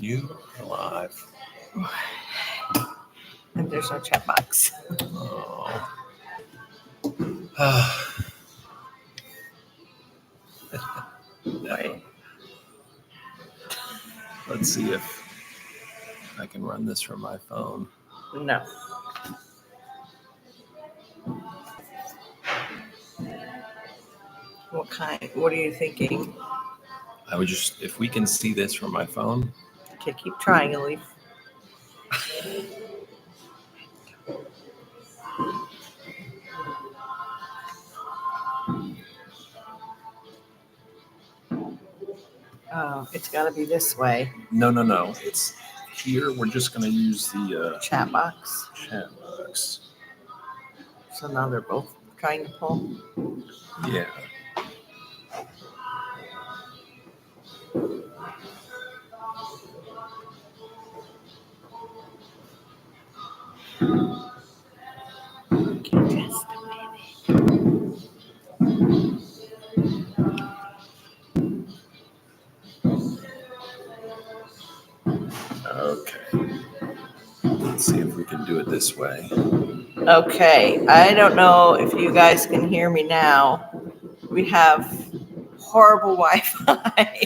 You are live. And there's no chat box. Oh. Right. Let's see if I can run this from my phone. No. What are you thinking? I would just, if we can see this from my phone. Okay, keep trying, Elif. Oh, it's got to be this way. No. It's here. We're just going to use the chat box. Chat box. So now they're both trying to pull. Yeah. Okay. Let's see if we can do it this way. Okay. I don't know if you guys can hear me now. We have horrible Wi-Fi.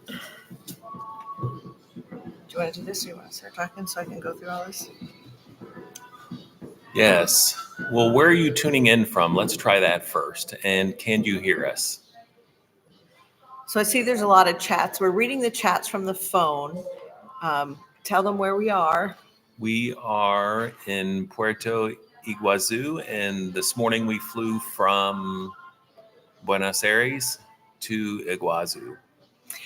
Do you want to do this or you want to start talking so I can go through all this? Yes. Well, where are you tuning in from? Let's try that first. And can you hear us? So I see there's a lot of chats. We're reading the chats from the phone. Tell them where we are. We are in Puerto, Iguazu, and this morning we flew from Buenos Aires to Iguazu.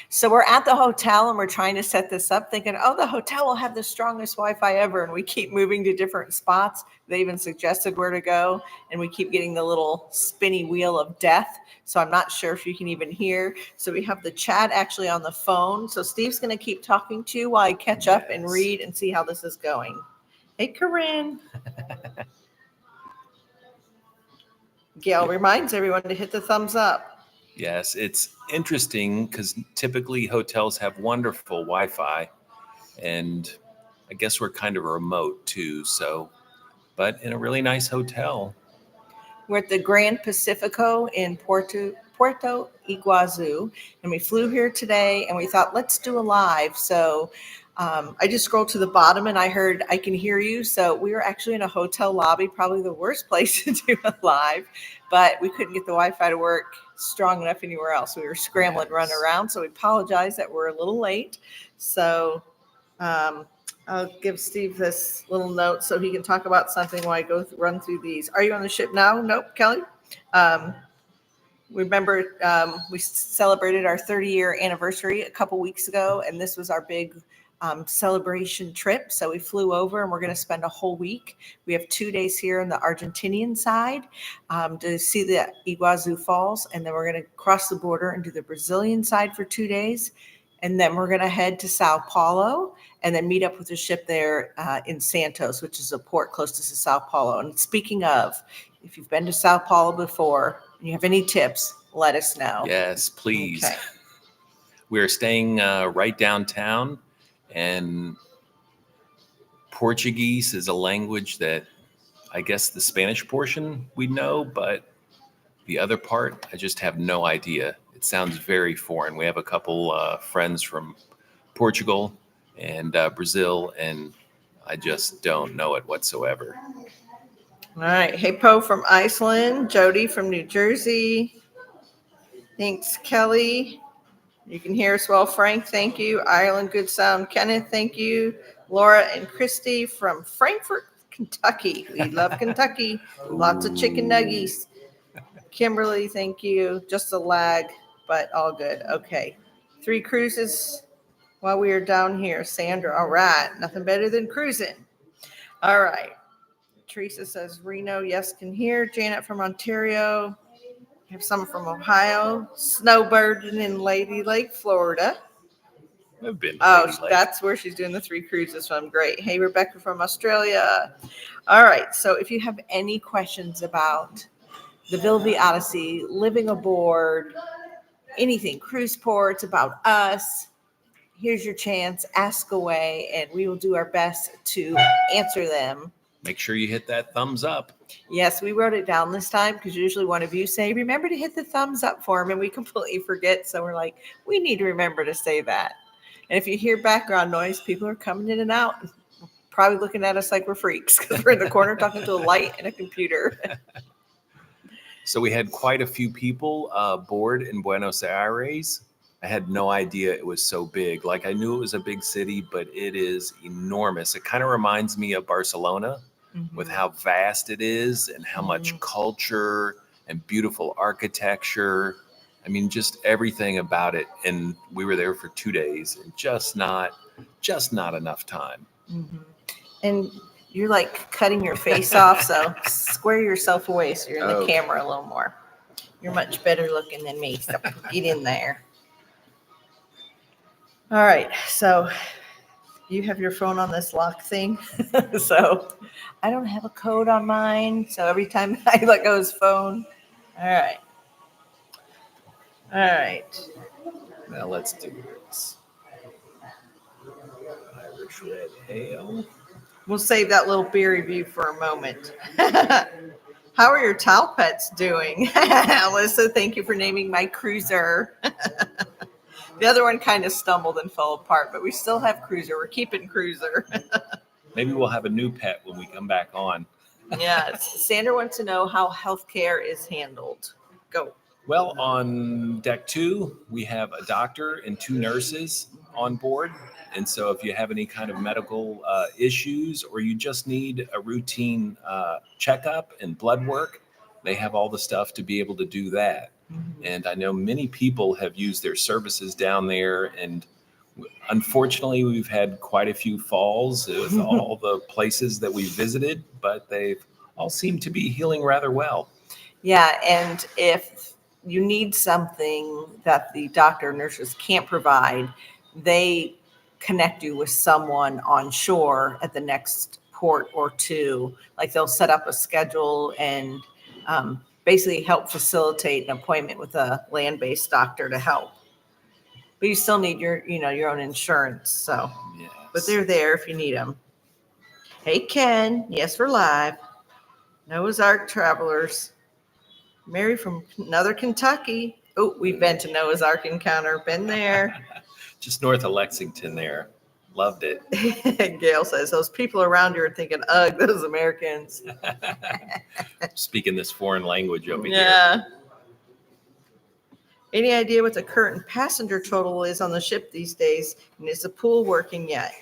So we're at the hotel and we're trying to set this up thinking, oh, the hotel will have the strongest Wi-Fi ever. And we keep moving to different spots. They even suggested where to go. And we keep getting the little spinny wheel of death. So I'm not sure if you can even hear. So we have the chat actually on the phone. So Steve's going to keep talking to you while I catch up and read and see how this is going. Hey, Corinne. Gail reminds everyone to hit the thumbs up. Yes, it's interesting because typically hotels have wonderful Wi-Fi, and I guess we're kind of remote too. So, but in a really nice hotel. We're at the Grand Pacifico in Puerto Iguazu, and we flew here today, and we thought, let's do a live. So I just scrolled to the bottom, and I heard, I can hear you. So we were actually in a hotel lobby, probably the worst place to do a live, but we couldn't get the Wi-Fi to work strong enough anywhere else. We were scrambling, running around, so we apologize that we're a little late. So I'll give Steve this little note so he can talk about something while I run through these. Are you on the ship now? Nope, Kelly. Remember, we celebrated our 30-year anniversary a couple weeks ago, and this was our big celebration trip. So we flew over, and we're going to spend a whole week. We have 2 days here on the Argentinian side to see the Iguazu Falls, and then we're going to cross the border and do the Brazilian side for 2 days. And then we're going to head to Sao Paulo and then meet up with the ship there in Santos, which is a port close to Sao Paulo. And speaking of, if you've been to Sao Paulo before and you have any tips, let us know. Yes, please. Okay. We're staying right downtown, and Portuguese is a language that I guess the Spanish portion we know, but the other part, I just have no idea. It sounds very foreign. We have a couple friends from Portugal and Brazil, and I just don't know it whatsoever. All right. Hey, Poe from Iceland. Jody from New Jersey. Thanks, Kelly. You can hear us well. Frank, thank you. Ireland, good sound. Kenneth, thank you. Laura and Christy from Frankfort, Kentucky. We love Kentucky. Lots of chicken nuggies. Kimberly, thank you. Just a lag, but all good. Okay. 3 cruises while we are down here. Sandra, all right. Nothing better than cruising. All right. Teresa says Reno, yes, can hear. Janet from Ontario. We have someone from Ohio. Snowbirding in Lady Lake, Florida. I've been. That's where she's doing the 3 cruises from. Great. Hey, Rebecca from Australia. All right. So if you have any questions about the Villa Vie Odyssey, living aboard, anything, cruise ports, about us, here's your chance, ask away, and we will do our best to answer them. Make sure you hit that thumbs up. Yes, we wrote it down this time because usually one of you say, remember to hit the thumbs up for him, and we completely forget. So we're like, we need to remember to say that. And if you hear background noise, people are coming in and out, probably looking at us like we're freaks because we're in the corner talking to a light and a computer. So we had quite a few people board in Buenos Aires. I had no idea it was so big. Like I knew it was a big city, but it is enormous. It kind of reminds me of Barcelona with how vast it is and how much culture and beautiful architecture. I mean, just everything about it. And we were there for 2 days and just not enough time. And you're like cutting your face off. So square yourself away so you're in the camera a little more. You're much better looking than me. So get in there. All right. So you have your phone on this lock thing. So I don't have a code on mine. So every time I let go of his phone. All right. All right. Now let's do this. Irish Red Ale. We'll save that little beer review for a moment. How are your towel pets doing? Alyssa, thank you for naming my cruiser. The other one kind of stumbled and fell apart, but we still have cruiser. We're keeping cruiser. Maybe we'll have a new pet when we come back on. Yeah. Sandra wants to know how healthcare is handled. Go. Well, on deck 2, we have a doctor and 2 nurses on board. And so if you have any kind of medical issues or you just need a routine checkup and blood work, they have all the stuff to be able to do that. And I know many people have used their services down there. And unfortunately, we've had quite a few falls with all the places that we visited, but they've all seemed to be healing rather well. Yeah. And if you need something that the doctor or nurses can't provide, they connect you with someone on shore at the next port or 2. Like they'll set up a schedule and basically help facilitate an appointment with a land-based doctor to help. But you still need your own insurance. So, Yes. But they're there if you need them. Hey, Ken. Yes, we're live. Noah's Ark Travelers. Mary from another Kentucky. Oh, we've been to Noah's Ark Encounter. Been there. Just north of Lexington there. Loved it. Gail says, those people around you are thinking, ugh, those Americans. Speaking this foreign language over here. Yeah. Any idea what the current passenger total is on the ship these days? And is the pool working yet?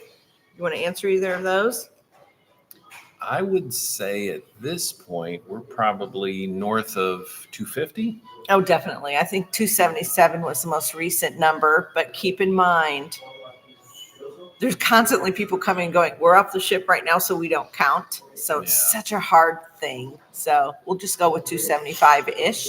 You want to answer either of those? I would say at this point, we're probably north of 250. Oh, definitely. I think 277 was the most recent number, but keep in mind, there's constantly people coming and going, we're off the ship right now, so we don't count. So it's such a hard thing. So we'll just go with 275-ish.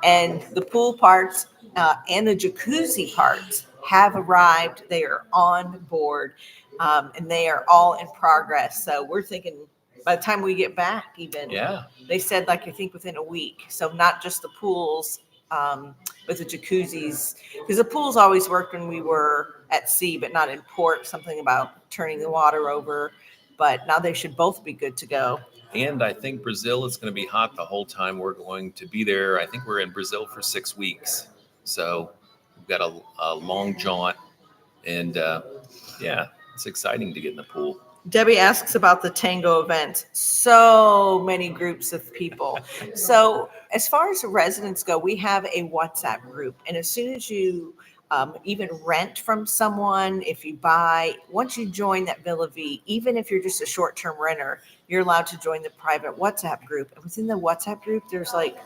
And the pool parts and the jacuzzi parts have arrived. They are on board, and they are all in progress. So we're thinking by the time we get back, even, they said, like, I think within a week. So not just the pools, but the jacuzzis, because the pools always worked when we were at sea, but not in port, something about turning the water over. But now they should both be good to go. And I think Brazil is going to be hot the whole time we're going to be there. I think we're in Brazil for 6 weeks. So we've got a long jaunt. And it's exciting to get in the pool. Debbie asks about the tango event. So many groups of people. So as far as the residents go, we have a WhatsApp group. And as soon as you even rent from someone, if you buy, once you join that Villa Vie, even if you're just a short-term renter, you're allowed to join the private WhatsApp group. And within the WhatsApp group, there's like,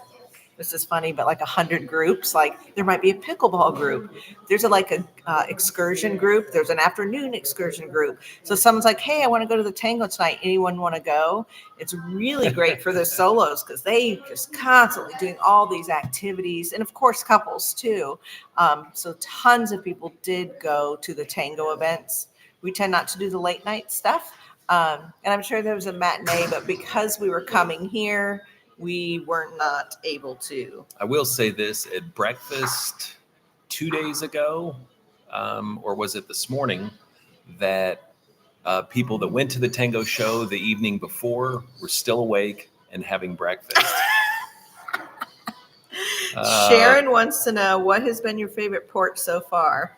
this is funny, but like 100 groups. Like there might be a pickleball group. There's a excursion group. There's an afternoon excursion group. So someone's like, hey, I want to go to the tango tonight. Anyone want to go? It's really great for the solos because they just constantly doing all these activities, and of course couples too. So tons of people did go to the tango events. We tend not to do the late night stuff. And I'm sure there was a matinee, but because we were coming here, we were not able to. I will say this, at breakfast 2 days ago, or was it this morning, that people that went to the tango show the evening before were still awake and having breakfast. Sharon wants to know, what has been your favorite port so far?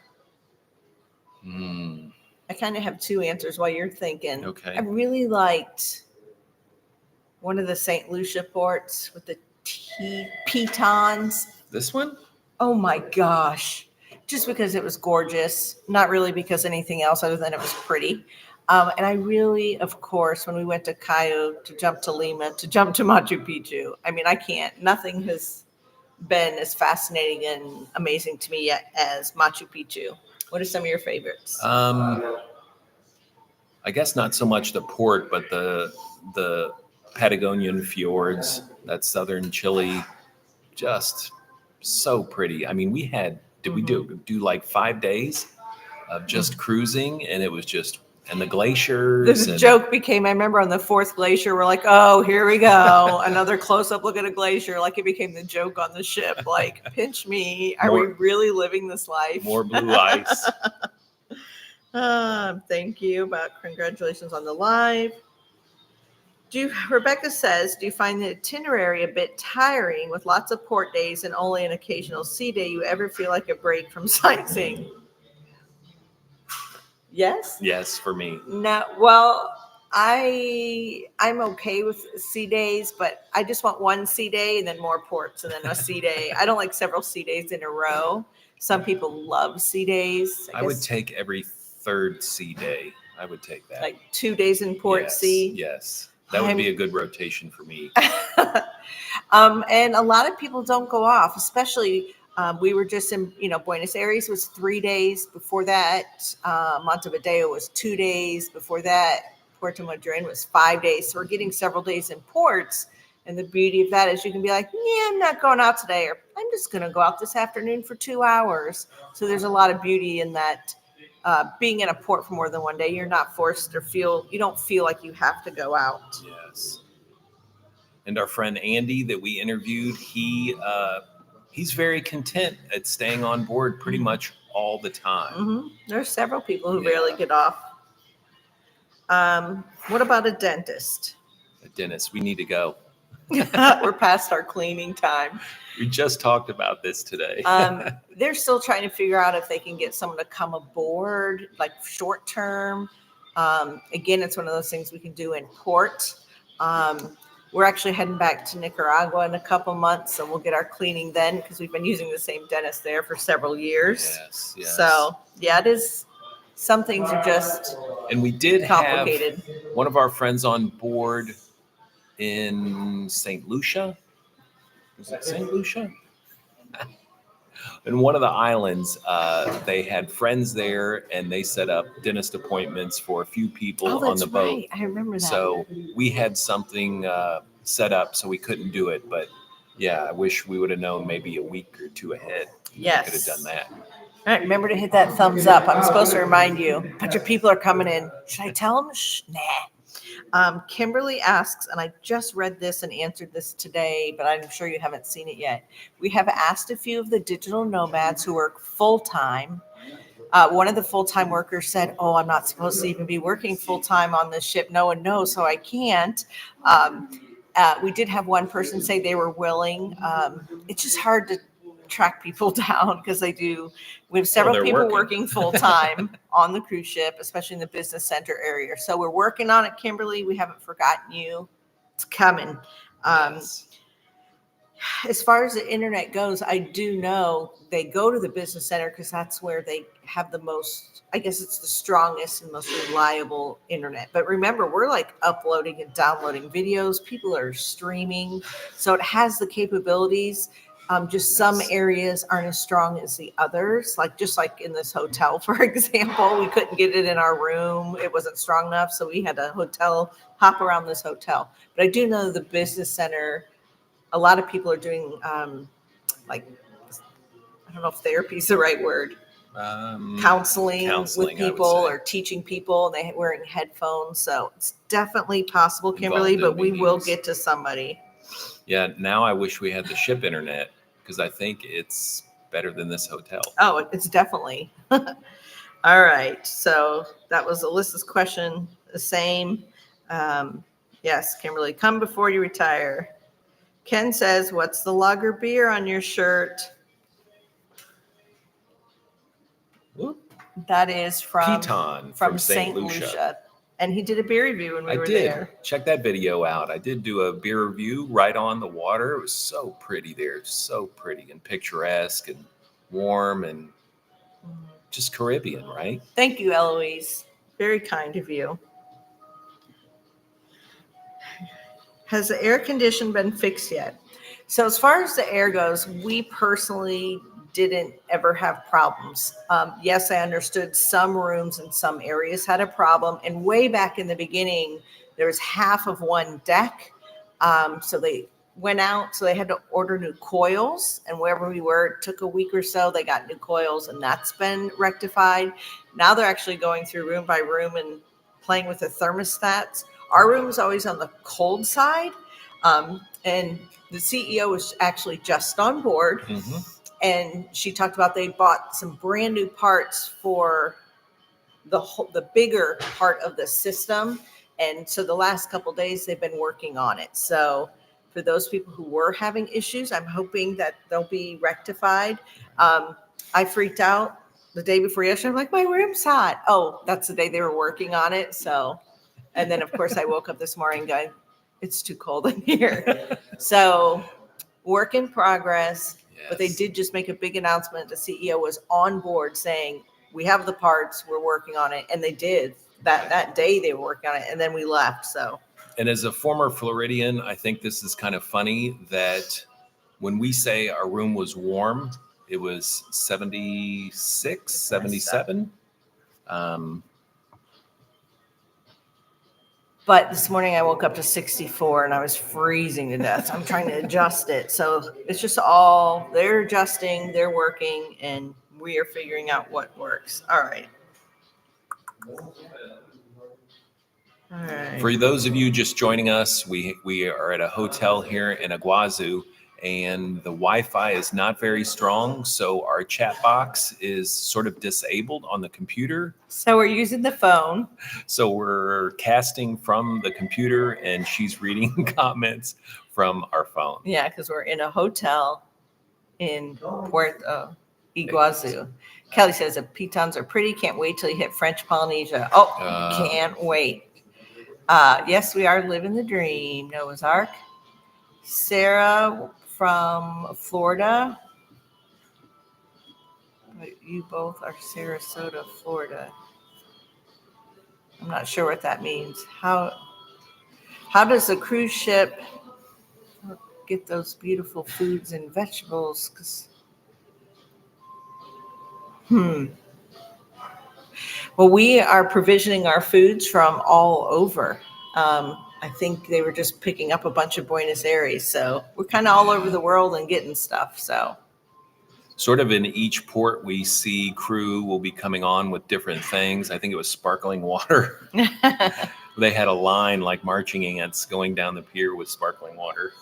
I kind of have two answers while you're thinking. Okay. I really liked one of the St. Lucia ports with the pitons. This one? Oh my gosh. Just because it was gorgeous, not really because anything else other than it was pretty. And I really, of course, when we went to Cayo, to jump to Lima, to jump to Machu Picchu, I mean, I can't. Nothing has been as fascinating and amazing to me yet as Machu Picchu. What are some of your favorites? I guess not so much the port, but the Patagonian fjords, that southern Chile, just so pretty. I mean, we had, did we do like 5 days of just cruising, and it was just, and the glaciers. The joke became, I remember on the fourth glacier, we're like, oh, here we go. Another close-up look at a glacier. Like, it became the joke on the ship. Like, pinch me. Are we really living this life? More blue ice. Thank you. But congratulations on the live. Rebecca says, do you find the itinerary a bit tiring with lots of port days and only an occasional sea day? You ever feel like a break from sightseeing? Yes? Yes, for me. No, well, I'm okay with sea days, but I just want one sea day and then more ports and then a sea day. I don't like several sea days in a row. Some people love sea days. I would take every third sea day. I would take that. Like 2 days in port Yes, sea. Yes. That would be a good rotation for me. And a lot of people don't go off, especially we were just in, Buenos Aires was 3 days. Before that, Montevideo was 2 days. Before that, Puerto Madryn was 5 days. So we're getting several days in ports. And the beauty of that is you can be like, yeah, I'm not going out today, or I'm just going to go out this afternoon for 2 hours. So there's a lot of beauty in that. Being in a port for more than 1 day, you're not forced or you don't feel like you have to go out. Yes. And our friend Andy that we interviewed, he's very content at staying on board pretty much all the time. Mm-hmm. There's several people who rarely get off. What about a dentist? A dentist, we need to go. We're past our cleaning time. We just talked about this today. They're still trying to figure out if they can get someone to come aboard, like short term. Again, it's one of those things we can do in port. We're actually heading back to Nicaragua in a couple months, so we'll get our cleaning then because we've been using the same dentist there for several years. Yes. So, yeah, it is. Some things are just and we did complicated. Have one of our friends on board in St. Lucia. Was it St. Lucia? In one of the islands, they had friends there, and they set up dentist appointments for a few people on the boat. Right. I remember that. So we had something set up, so we couldn't do it. But yeah, I wish we would have known maybe a week or two ahead. Yes. We could have done that. All right, remember to hit that thumbs up. I'm supposed to remind you. A bunch of people are coming in. Should I tell them? Nah. Kimberly asks, and I just read this and answered this today, but I'm sure you haven't seen it yet. We have asked a few of the digital nomads who work full-time. One of the full-time workers said, oh, I'm not supposed to even be working full-time on this ship. No one knows, so I can't. We did have one person say they were willing. It's just hard to track people down because we have several people working full-time on the cruise ship, especially in the business center area. So we're working on it, Kimberly. We haven't forgotten you. It's coming. Yes. As far as the internet goes, I do know they go to the business center because that's where they have the most, I guess it's the strongest and most reliable internet. But remember, we're like uploading and downloading videos. People are streaming. So it has the capabilities. Just some areas aren't as strong as the others. Just like in this hotel, for example, we couldn't get it in our room. It wasn't strong enough. So we had a hotel hop around this hotel. But I do know the business center, a lot of people are doing I don't know if therapy is the right word. Counseling with people or teaching people, and they're wearing headphones. So it's definitely possible, Kimberly, but we will get to somebody. Yeah, now I wish we had the ship internet because I think it's better than this hotel. Oh, it's definitely. All right. So that was Alyssa's question. The same. Yes, Kimberly, come before you retire. Ken says, what's the lager beer on your shirt? Whoop. That is from Piton from St. St. Lucia. Lucia. And he did a beer review when we I were did. there. Check that video out. I did do a beer review right on the water. It was so pretty there. So pretty and picturesque and warm and just Caribbean, right? Thank you, Eloise. Very kind of you. Has the air condition been fixed yet? So as far as the air goes, we personally didn't ever have problems. Yes, I understood some rooms and some areas had a problem. And way back in the beginning, there was half of one deck. So they went out, so they had to order new coils. And wherever we were, it took a week or so, they got new coils, and that's been rectified. Now they're actually going through room by room and playing with the thermostats. Our room is always on the cold side. And the CEO was actually just on board. Mm-hmm. And she talked about they bought some brand new parts for the bigger part of the system. And so the last couple of days they've been working on it. So for those people who were having issues, I'm hoping that they'll be rectified. I freaked out the day before yesterday. I'm like, my room's hot. Oh, that's the day they were working on it. So, and then of course I woke up this morning going, it's too cold in here. So work in progress. Yes. But they did just make a big announcement. The CEO was on board saying, we have the parts, we're working on it. And they did. That day they were working on it, and then we left. So, and as a former Floridian, I think this is kind of funny that when we say our room was warm, it was 76, 77. But this morning I woke up to 64 and I was freezing to death. I'm trying to adjust it. So it's just all, they're adjusting, they're working, and we are figuring out what works. All right. All right. For those of you just joining us, we are at a hotel here in Iguazu, and the Wi-Fi is not very strong, so our chat box is sort of disabled on the computer. So we're using the phone. So we're casting from the computer, and she's reading comments from our phone. Yeah, because we're in a hotel in Puerto, Iguazu. Kelly says the pitons are pretty. Can't wait till you hit French Polynesia. Oh, can't wait. Yes, we are living the dream. Noah's Ark. Sarah from Florida. You both are Sarasota, Florida. I'm not sure what that means. How does the cruise ship get those beautiful foods and vegetables? Well, we are provisioning our foods from all over. I think they were just picking up a bunch of Buenos Aires. So we're kind of all over the world and getting stuff. So sort of in each port, we see crew will be coming on with different things. I think it was sparkling water. They had a line like marching ants going down the pier with sparkling water.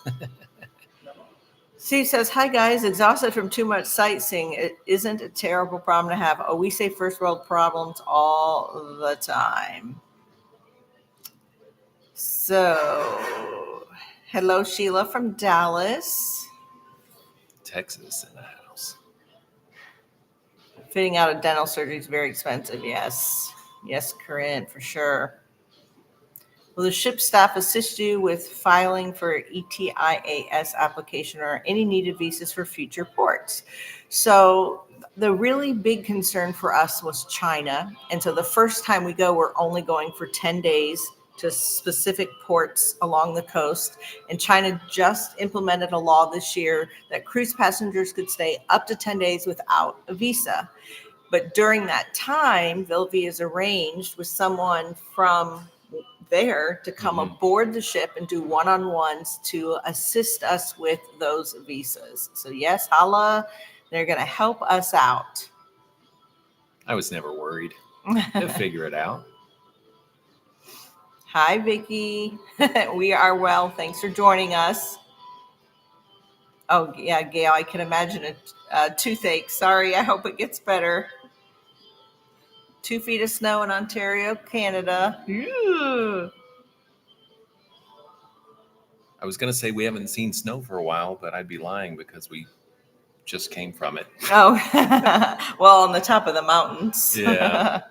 Steve says, hi, guys. Exhausted from too much sightseeing. It isn't a terrible problem to have. Oh, we say first world problems all the time. So, hello, Sheila from Dallas. Texas in the house. Fitting out a dental surgery is very expensive. Yes. Yes, Corinne, for sure. Will the ship staff assist you with filing for ETIAS application or any needed visas for future ports? So the really big concern for us was China. And so the first time we go, we're only going for 10 days to specific ports along the coast. And China just implemented a law this year that cruise passengers could stay up to 10 days without a visa. But during that time, Villa Vie is arranged with someone from there to come aboard the ship and do one-on-ones to assist us with those visas. So yes, holla, they're going to help us out. I was never worried. They'll figure it out. Hi, Vicki. We are well. Thanks for joining us. Oh, yeah, Gail, I can imagine a toothache. Sorry, I hope it gets better. 2 feet of snow in Ontario, Canada. Ew. I was going to say we haven't seen snow for a while, but I'd be lying because we just came from it. Oh, well, on the top of the mountains. Yeah.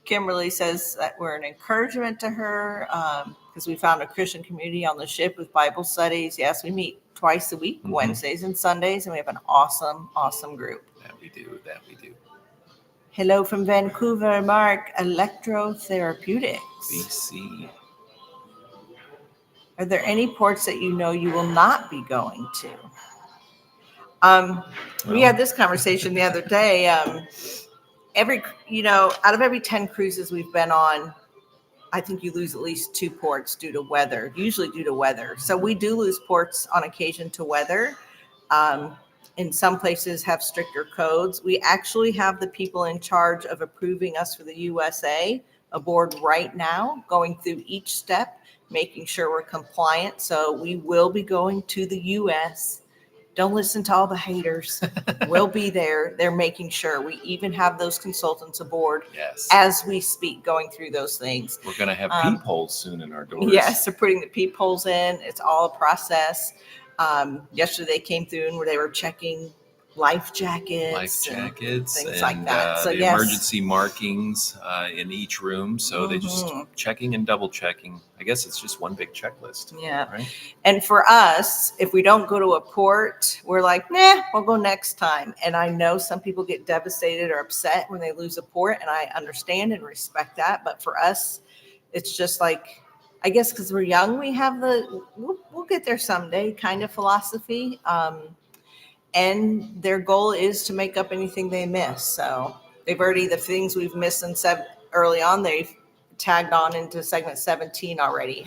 Kimberly says that we're an encouragement to her because we found a Christian community on the ship with Bible studies. Yes, we meet twice a week, Wednesdays and Sundays, and we have an awesome, awesome group. That we do. Hello from Vancouver, Mark. Electrotherapeutics. BC. Are there any ports that you know you will not be going to? We had this conversation the other day. Out of every 10 cruises we've been on, I think you lose at least 2 ports due to weather, usually due to weather. So we do lose ports on occasion to weather. In some places have stricter codes. We actually have the people in charge of approving us for the USA aboard right now, going through each step, making sure we're compliant. So we will be going to the US. Don't listen to all the haters. We'll be there. They're making sure. We even have those consultants aboard as we speak, going through those things. We're going to have peepholes soon in our doors. Yes, they're putting the peepholes in. It's all a process. Yesterday they came through and where they were checking life jackets, things like that. So the emergency markings in each room. So they just checking and double checking. I guess it's just one big checklist. Yeah. Right? And for us, if we don't go to a port, we're like, nah, we'll go next time. And I know some people get devastated or upset when they lose a port, and I understand and respect that. But for us, it's just like, I guess because we're young, we have we'll get there someday kind of philosophy. And their goal is to make up anything they miss. So they've already, the things we've missed in early on, they've tagged on into segment 17 already.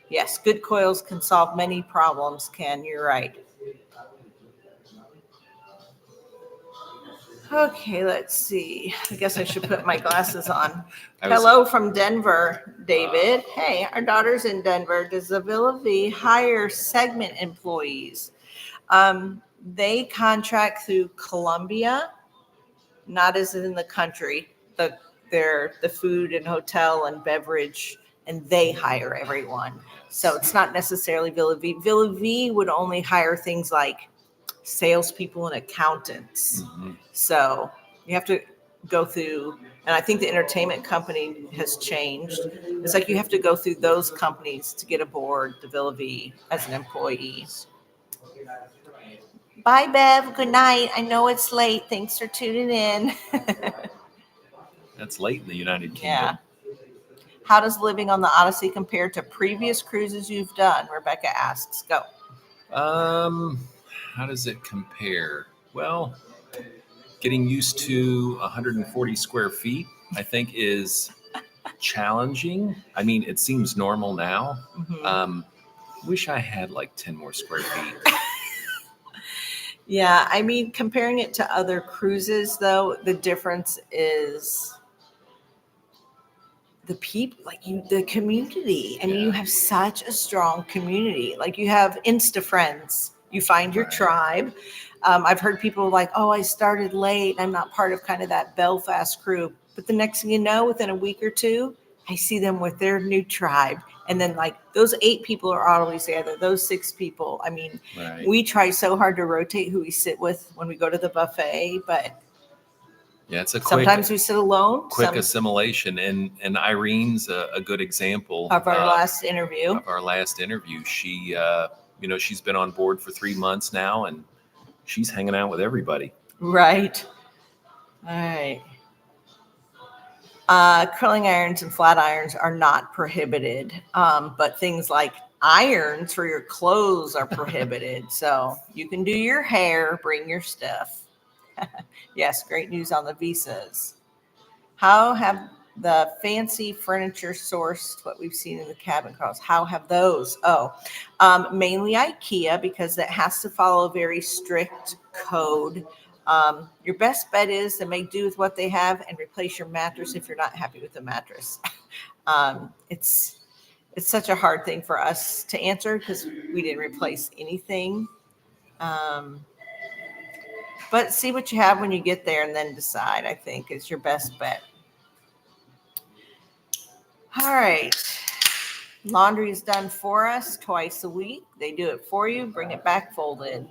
Yes, good coils can solve many problems, Ken. You're right. Okay, let's see. I guess I should put my glasses on. Hello from Denver, David. Hey, our daughter's in Denver. Does the Villa Vie hire segment employees? They contract through Columbia, not as in the country. They're the food and hotel and beverage, and they hire everyone. So it's not necessarily Villa Vie. Villa Vie would only hire things like salespeople and accountants. So you have to go through, and I think the entertainment company has changed. It's like you have to go through those companies to get aboard the Villa Vie as an employee. Bye, Bev. Good night. I know it's late. Thanks for tuning in. That's late in the United Kingdom. Yeah. How does living on the Odyssey compare to previous cruises you've done? Rebecca asks. Go. How does it compare? Well, getting used to 140 square feet, I think, is challenging. I mean, it seems normal now. Wish I had like 10 more square feet. Yeah, I mean, comparing it to other cruises, though, the difference is the people, the community. I mean, you have such a strong community. Like, you have Insta friends. You find your tribe. I've heard people like, oh, I started late. I'm not part of kind of that Belfast crew. But the next thing you know, within a week or two, I see them with their new tribe. And then like those 8 people are always together, those 6 people. I mean, we try so hard to rotate who we sit with when we go to the buffet, but yeah, it's sometimes we sit alone. Quick assimilation. And Irene's a good example of our last interview. She, she's been on board for 3 months now, and she's hanging out with everybody. Right. All right. Curling irons and flat irons are not prohibited, but things like irons for your clothes are prohibited. So you can do your hair, bring your stuff. Yes, great news on the visas. How have the fancy furniture sourced what we've seen in the cabin crawls? How have those? Mainly IKEA, because it has to follow a very strict code. Your best bet is to make do with what they have and replace your mattress if you're not happy with the mattress. it's such a hard thing for us to answer because we didn't replace anything. But see what you have when you get there and then decide, I think, is your best bet. All right. Laundry is done for us twice a week. They do it for you, bring it back folded.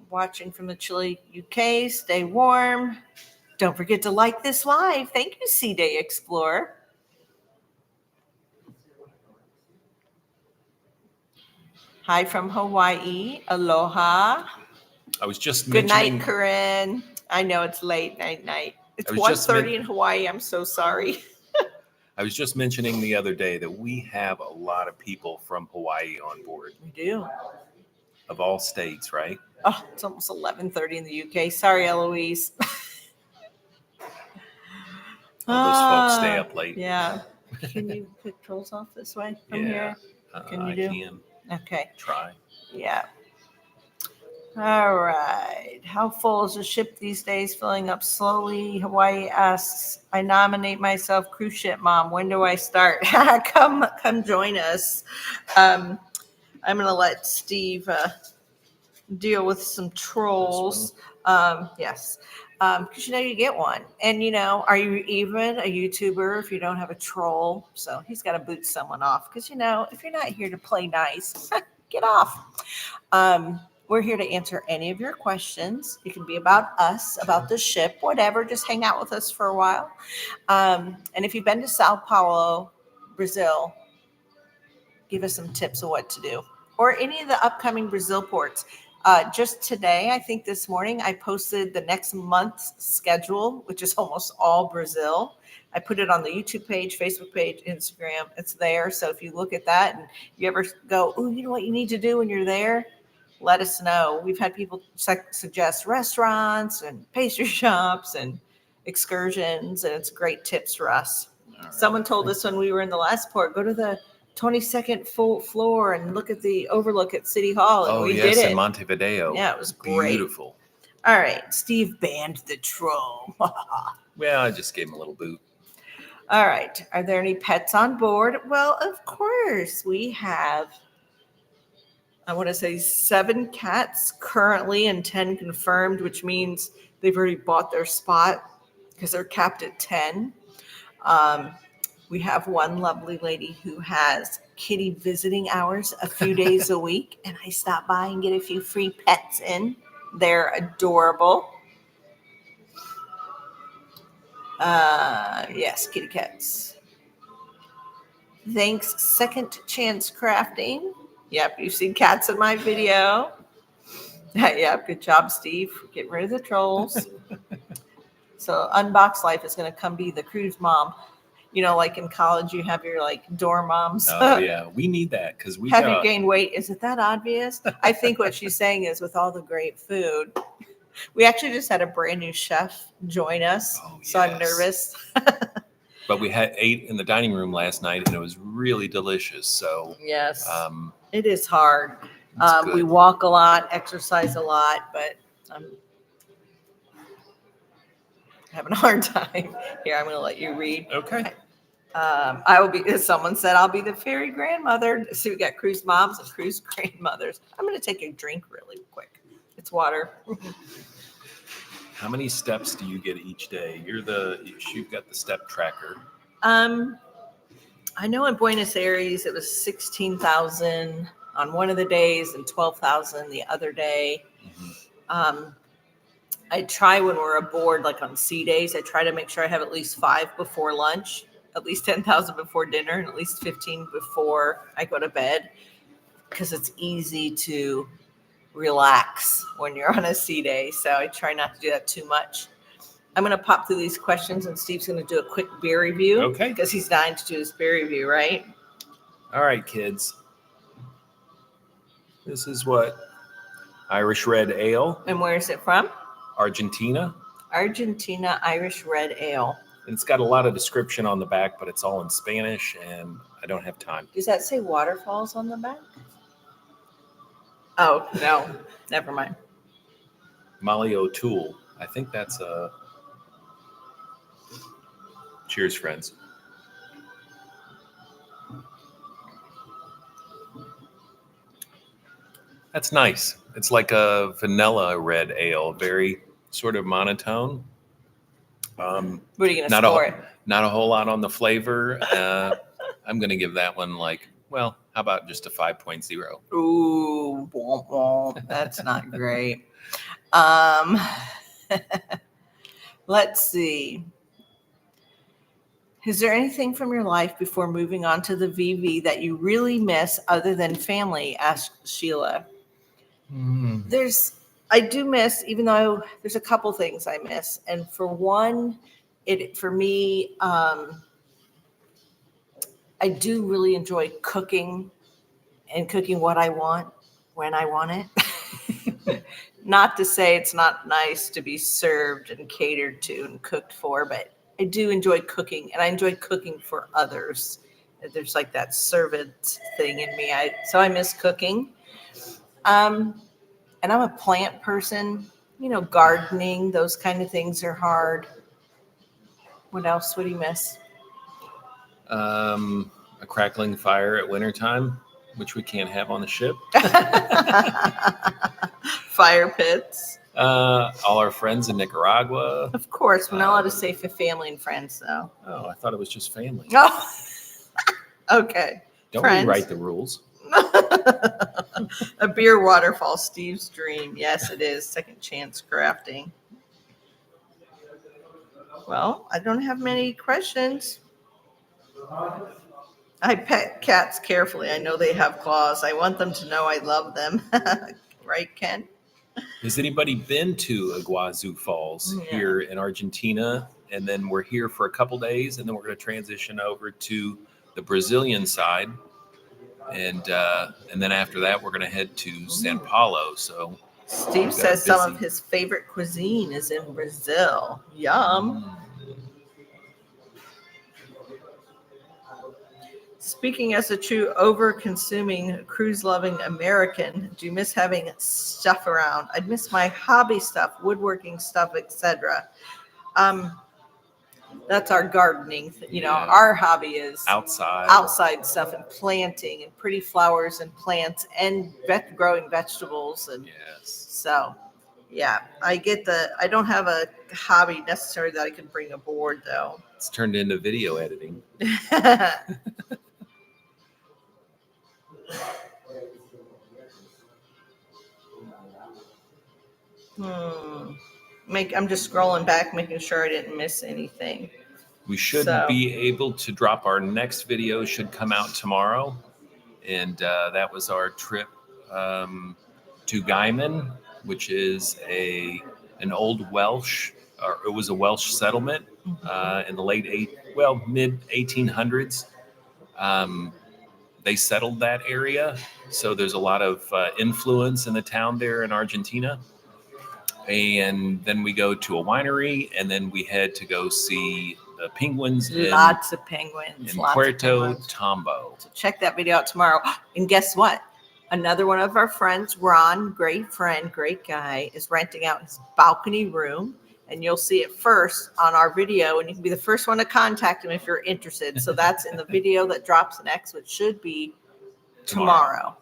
Watching from the chilly UK, stay warm. Don't forget to like this live. Thank you, C-Day Explorer. Hi from Hawaii. Aloha. I was just Good mentioning. night, Corinne. I know it's late night. It's I was 1:30 in Hawaii. I'm so sorry. I was just mentioning the other day that we have a lot of people from Hawaii on board, We do. of all states, right? Oh, it's almost 11:30 in the UK. Sorry, Eloise. All those folks stay up late. Yeah. Can you put trolls off this way from here? Can you I do? can Okay. try. Yeah. All right. How full is the ship these days? Filling up slowly. Hawaii asks, I nominate myself cruise ship mom. When do I start? Come join us. I'm going to let Steve deal with some trolls. Yes. Because you get one. And are you even a YouTuber if you don't have a troll? So he's got to boot someone off. Because if you're not here to play nice, get off. We're here to answer any of your questions. It can be about us, about the ship, whatever. Just hang out with us for a while. And if you've been to Sao Paulo, Brazil, give us some tips of what to do. Or any of the upcoming Brazil ports. Just today, I think this morning, I posted the next month's schedule, which is almost all Brazil. I put it on the YouTube page, Facebook page, Instagram. It's there. So if you look at that and you ever go, oh, you know what you need to do when you're there? Let us know. We've had people suggest restaurants and pastry shops and excursions, and it's great tips for us. Right. Someone told us when we were in the last port, go to the 22nd full floor and look at the overlook at City Hall. And we did it In Montevideo. Yeah, it was great. Beautiful. All right. Steve banned the troll. Well, I just gave him a little boot. All right. Are there any pets on board? Well, of course. We have, I want to say 7 cats currently and 10 confirmed, which means they've already bought their spot because they're capped at 10. We have one lovely lady who has kitty visiting hours a few days a week, and I stop by and get a few free pets in. They're adorable. Yes, kitty cats. Thanks, Second Chance Crafting. Yep, you've seen cats in my video. Yep, good job, Steve. Getting rid of the trolls. So Unbox Life is going to come be the cruise mom. Like in college, you have your dorm moms. Oh yeah, we need that because we have you gained weight. Is it that obvious? I think what she's saying is with all the great food. We actually just had a brand new chef join us, so I'm nervous. But we ate in the dining room last night, and it was really delicious. So yes, it is hard. We walk a lot, exercise a lot, but I'm having a hard time. Here, I'm going to let you read. Okay. I will be, as someone said, I'll be the fairy grandmother. So we got cruise moms and cruise grandmothers. I'm going to take a drink really quick. It's water. How many steps do you get each day? You've got the step tracker. I know in Buenos Aires it was 16,000 on one of the days and 12,000 the other day. Mm-hmm. I try when we're aboard, like on sea days, I try to make sure I have at least 5 before lunch, at least 10,000 before dinner, and at least 15 before I go to bed, because it's easy to relax when you're on a sea day. So I try not to do that too much. I'm going to pop through these questions, and Steve's going to do a quick beer review. Okay. Because he's dying to do his beer review, right? All right, kids. This is what? Irish Red Ale. And where is it from? Argentina. Argentina Irish Red Ale. And it's got a lot of description on the back, but it's all in Spanish, and I don't have time. Does that say waterfalls on the back? Oh, no. Never mind. Molly O'Toole. I think that's a... Cheers, friends. That's nice. It's like a vanilla red ale, very sort of monotone. What are you going to Not score it? not a whole lot on the flavor. I'm going to give that one how about just a 5.0? Ooh, womp womp. That's not great. Let's see. Is there anything from your life before moving on to the VV that you really miss other than family? Asked Sheila. I do miss, even though there's a couple things I miss. And for one, for me, I do really enjoy cooking and cooking what I want when I want it. Not to say it's not nice to be served and catered to and cooked for, but I do enjoy cooking, and I enjoy cooking for others. There's like that servant thing in me. So I miss cooking. And I'm a plant person, gardening, those kind of things are hard. What else would you miss? A crackling fire at wintertime, which we can't have on the ship. Fire pits. All our friends in Nicaragua. Of course, we're not allowed to say for family and friends, though. Oh, I thought it was just family. Oh, okay. Don't Friends. rewrite the rules. A beer waterfall, Steve's dream. Yes, it is. Second chance crafting. Well, I don't have many questions. I pet cats carefully. I know they have claws. I want them to know I love them. Right, Ken? Has anybody been to Iguazu Falls here in Argentina? And then we're here for a couple days, and then we're going to transition over to the Brazilian side. And then after that, we're going to head to Sao Paulo. So Steve says some of his favorite cuisine is in Brazil. Yum. Speaking as a true over-consuming, cruise-loving American, do you miss having stuff around? I'd miss my hobby stuff, woodworking stuff, etc. That's our gardening. Our hobby is outside stuff and planting and pretty flowers and plants and growing vegetables. And so, yeah, I don't have a hobby necessarily that I can bring aboard, though. It's turned into video editing. I'm just scrolling back, making sure I didn't miss anything. We should be able to drop our next video, should come out tomorrow. And that was our trip to Guyman, which is an old Welsh, or it was a Welsh settlement in the mid 1800s. They settled that area. So there's a lot of influence in the town there in Argentina. And then we go to a winery, and then we head to go see the penguins. Lots of penguins. In Puerto Tombo. So check that video out tomorrow. And guess what? Another one of our friends, Ron, great friend, great guy, is renting out his balcony room. And you'll see it first on our video, and you can be the first one to contact him if you're interested. So that's in the video that drops next, which should be tomorrow.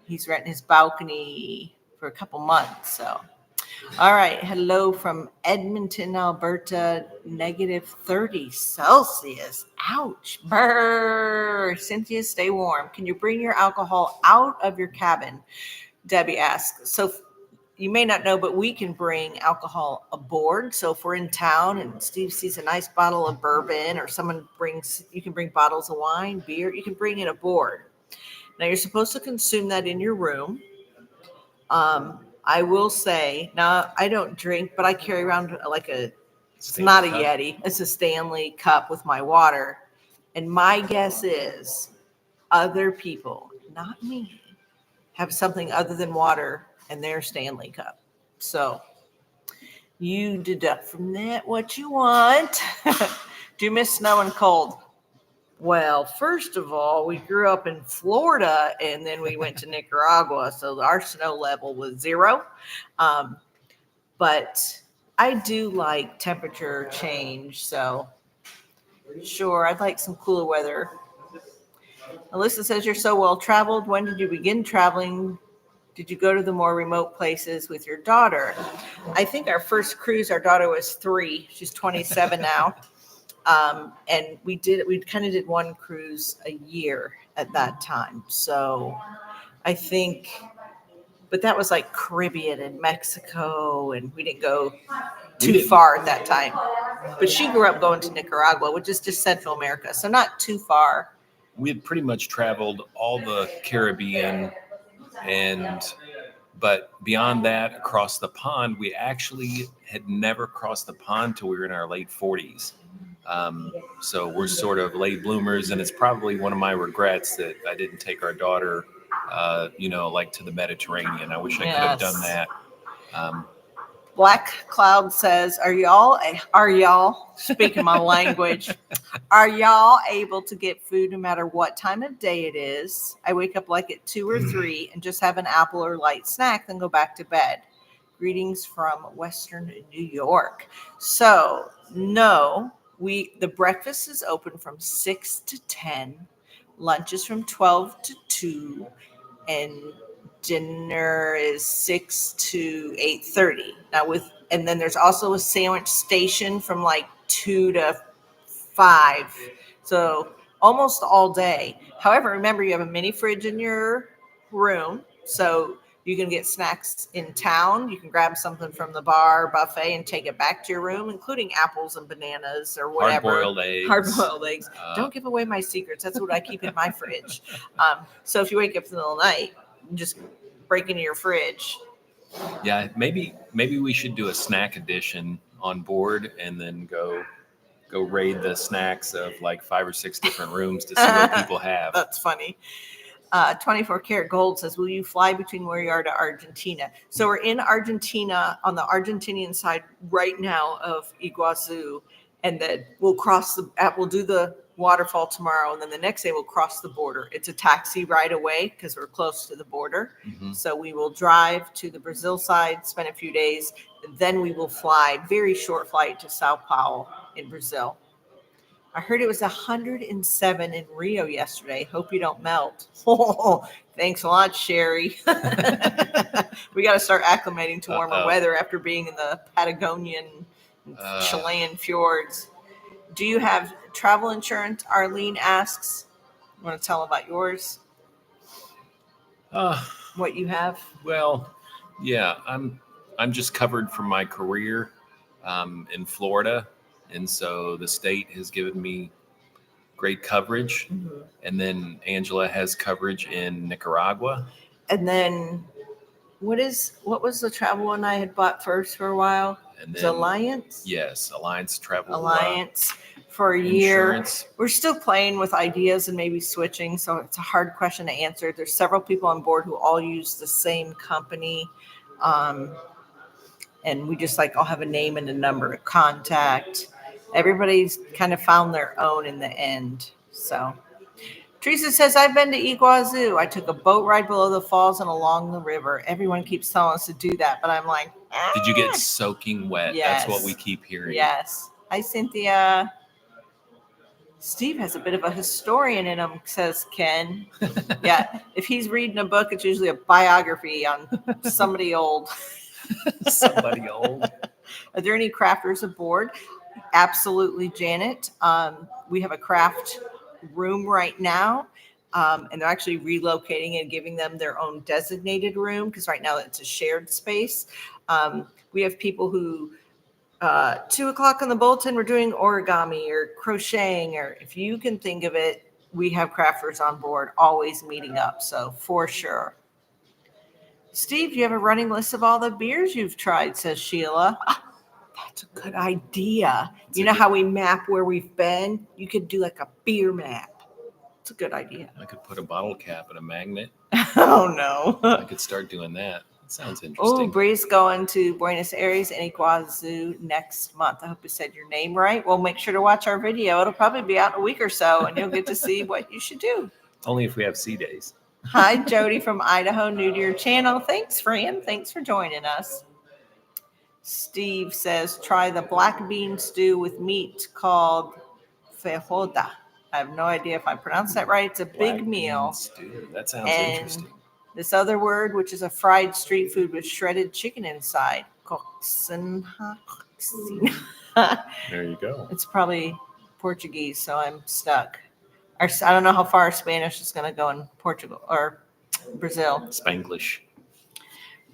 He's renting his balcony for a couple months. So, all right. Hello from Edmonton, Alberta, -30 Celsius. Ouch. Brr. Cynthia, stay warm. Can you bring your alcohol out of your cabin? Debbie asks. So you may not know, but we can bring alcohol aboard. So if we're in town and Steve sees a nice bottle of bourbon, or you can bring bottles of wine, beer, you can bring it aboard. Now you're supposed to consume that in your room. I will say, now I don't drink, but I carry around it's not a Yeti, it's a Stanley cup with my water. And my guess is other people, not me, have something other than water in their Stanley cup. So you deduct from that what you want. Do you miss snow and cold? Well, first of all, we grew up in Florida, and then we went to Nicaragua, so our snow level was 0. But I do like temperature change, so Sure, I'd like some cooler weather. Alyssa says you're so well traveled. When did you begin traveling? Did you go to the more remote places with your daughter? I think our first cruise, our daughter was 3. She's 27 now. And we kind of did one cruise a year at that time. So I think, but that was like Caribbean and Mexico, and we didn't go too far at that time. But she grew up going to Nicaragua, which is just Central America, so not too far. We had pretty much traveled all the Caribbean, but beyond that, across the pond, we actually had never crossed the pond till we were in our late 40s. So we're sort of late bloomers, and it's probably one of my regrets that I didn't take our daughter, like to the Mediterranean. I wish I could have done that. Black Cloud says, are y'all, speaking my language, are y'all able to get food no matter what time of day it is? I wake up like at 2 or 3 and just have an apple or light snack, then go back to bed. Greetings from Western New York. So, no, the breakfast is open from 6 to 10, lunch is from 12 to 2, and dinner is 6 to 8:30. Now and then there's also a sandwich station from like 2 to 5. So almost all day. However, remember you have a mini fridge in your room, so you can get snacks in town. You can grab something from the bar buffet and take it back to your room, including apples and bananas or whatever. Hard-boiled eggs. Don't give away my secrets. That's what I keep in my fridge. So if you wake up in the middle of the night, just break into your fridge. Yeah, maybe we should do a snack edition on board and then go raid the snacks of like 5 or 6 different rooms to see what people have. That's funny. 24 Karat Gold says, will you fly between where you are to Argentina? So we're in Argentina on the Argentinian side right now of Iguazu, and then we'll do the waterfall tomorrow, and then the next day we'll cross the border. It's a taxi right away because we're close to the border. Mm-hmm. So we will drive to the Brazil side, spend a few days, and then we will fly, very short flight, to Sao Paulo in Brazil. I heard it was 107 in Rio yesterday. Hope you don't melt. Oh, thanks a lot, Sherry. We got to start acclimating to warmer weather after being in the Patagonian, Chilean fjords. Do you have travel insurance? Arlene asks. You want to tell about yours? What you have? Well, yeah, I'm just covered for my career in Florida, and so the state has given me great coverage. Mm-hmm. And then Angela has coverage in Nicaragua. And then what was the travel one I had bought first for a while? And then, Alliance? Yes, Alliance Travel. Alliance for a year. We're still playing with ideas and maybe switching, so it's a hard question to answer. There's several people on board who all use the same company. And we just all have a name and a number to contact. Everybody's kind of found their own in the end. So Teresa says, I've been to Iguazu. I took a boat ride below the falls and along the river. Everyone keeps telling us to do that, but I'm like, Did you get soaking wet? Yes. That's what we keep hearing. Yes. Hi, Cynthia. Steve has a bit of a historian in him, says Ken. Yeah. If he's reading a book, it's usually a biography on somebody old. Somebody old. Are there any crafters aboard? Absolutely, Janet. We have a craft room right now, and they're actually relocating and giving them their own designated room because right now it's a shared space. We have people who 2:00 on the bulletin, we're doing origami or crocheting, or if you can think of it, we have crafters on board always meeting up. So for sure. Steve, you have a running list of all the beers you've tried, says Sheila. That's a good idea. You know how we map where we've been? You could do like a beer map. It's a good idea. I could put a bottle cap and a magnet. Oh, no. I could start doing that. It sounds interesting. Oh, Bree's going to Buenos Aires and Iguazu next month. I hope you said your name right. Well, make sure to watch our video. It'll probably be out in a week or so, and you'll get to see what you should do. Only if we have C days. Hi, Jody from Idaho, new to your channel. Thanks, friend. Thanks for joining us. Steve says, try the black bean stew with meat called Fejoda. I have no idea if I pronounced that right. It's a Black big meal. bean stew. That sounds And interesting. this other word, which is a fried street food with shredded chicken inside. Coxinha. There you go. It's probably Portuguese, so I'm stuck. I don't know how far Spanish is going to go in Portugal or Brazil. Spanglish.